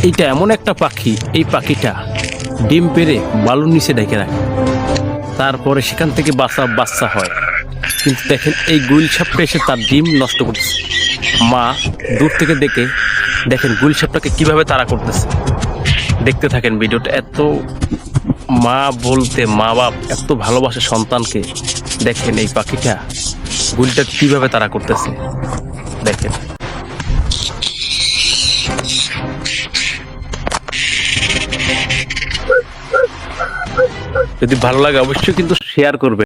এইটা এমন একটা পাখি, এই পাখিটা ডিম পেড়ে বালুর নিচে ঢেকে রাখে, তারপরে সেখান থেকে বাচ্চা হয়। কিন্তু দেখেন এই গুইল সাপটা এসে তার ডিম নষ্ট করতেছে। মা দূর থেকে দেখেন গুইল সাপটাকে কিভাবে তাড়া করতেছে। দেখতে থাকেন ভিডিওটা। মা বলতে মা বাপ এত ভালোবাসে সন্তানকে। দেখেন এই পাখিটা গুইলটা কিভাবে তাড়া করতেছে, দেখেন। যদি ভালো লাগে অবশ্যই কিন্তু শেয়ার করবে।